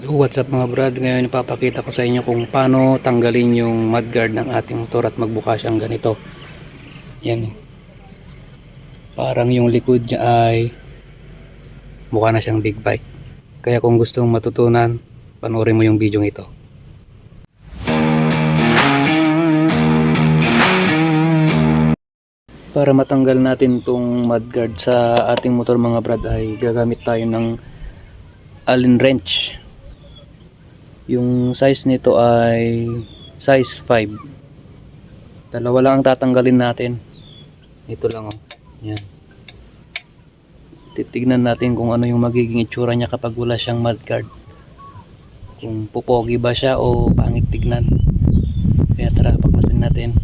What's up mga brad, ngayon ipapakita ko sa inyo kung paano tanggalin yung mudguard ng ating motor at magbuka siyang ganito. Yan, parang yung likod niya ay mukha na siyang big bike. Kaya kung gusto mong matutunan, panoorin mo yung video ito. Para matanggal natin tong mudguard sa ating motor mga brad ay gagamit tayo ng Allen wrench. Yung size nito ay size 5. Dalawa lang ang tatanggalin natin. Ito lang oh. Yan. Titignan natin kung ano yung magiging itsura niya kapag wala siyang mudguard. Kung pupogi ba siya o pangit tignan. Kaya tara, paklasin natin.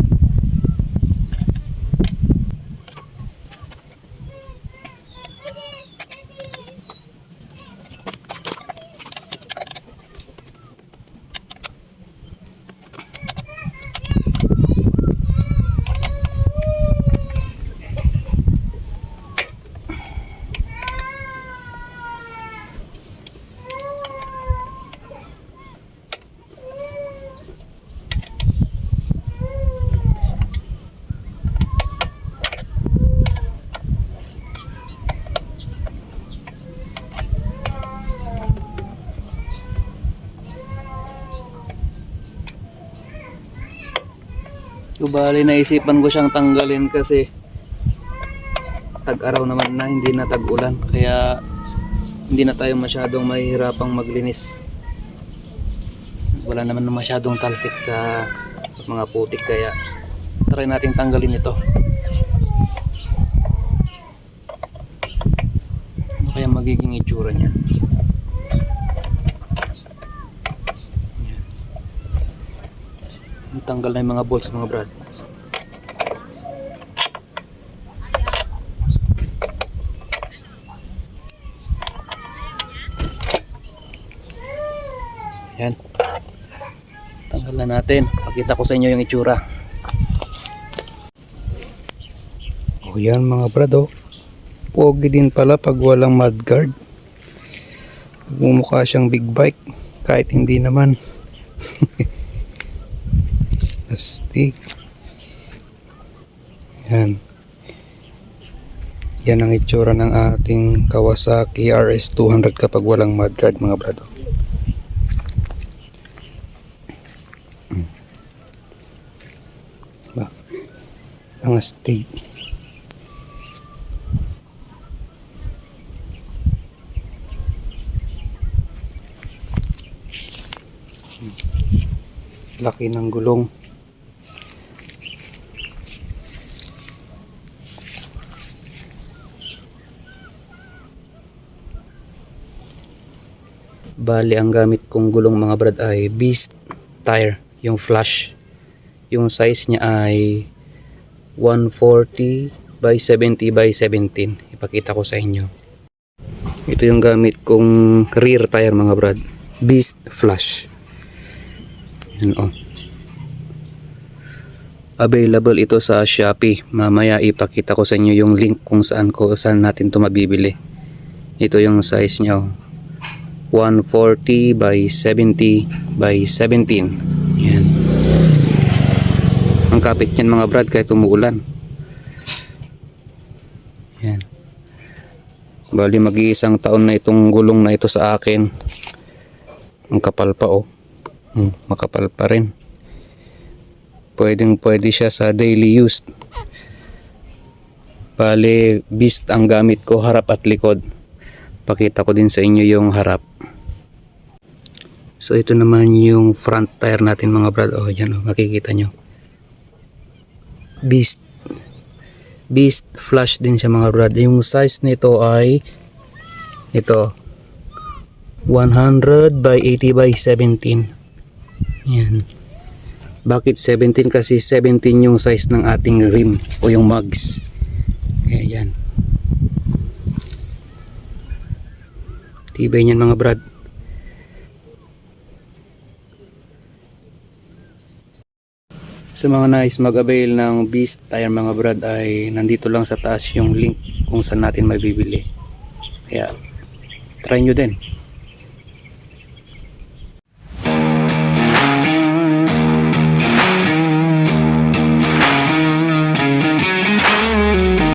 So, bali naisipan ko siyang tanggalin kasi tag-araw naman na, hindi na tag-ulan, kaya hindi na tayo masyadong mahihirapang maglinis. Wala naman na masyadong talsik sa mga putik, kaya try nating tanggalin ito. Ano kaya magiging itsura niya? Tanggal na yung mga bolts mga brad. Yan. Tanggal na natin. Pakita ko sa inyo yung itsura. O yan mga brad oh. Pogi din pala pag walang mudguard. Nagmumukha siyang big bike kahit hindi naman. Astig. Yan. Yan ang itsura ng ating Kawasaki RS200 kapag walang mudguard mga brado. Ang astig. Laki ng gulong. Bali ang gamit kong gulong mga brad ay Beast tire, yung flash. Yung size niya ay 140 by 70 by 17. Ipakita ko sa inyo. Ito yung gamit kong rear tire mga brad, Beast flash. Yan oh. Available ito sa Shopee. Mamaya ipakita ko sa inyo yung link kung saan natin ito mabibili. Ito yung size niya oh. 140 by 70 by 17. Yan. Ang kapit niyan mga brad kahit umuulan. Yan. Bali mag-iisang taon na itong gulong na ito sa akin. Ang kapal pa oh. Makapal pa rin. Pwede siya sa daily use. Bali Beast ang gamit ko, harap at likod. Pakita ko din sa inyo yung harap. So ito naman yung front tire natin mga brad. Oh, yan oh, makikita nyo. Beast flash din siya mga brad. Yung size nito ay ito 100 by 80 by 17. Yan. Bakit 17? Kasi 17 yung size ng ating rim o yung mugs. Kaya yan. Tibay niyan mga brad. Sa mga nais mag-avail ng Beast tire mga brad ay nandito lang sa taas yung link kung saan natin mabibili. Kaya try nyo din.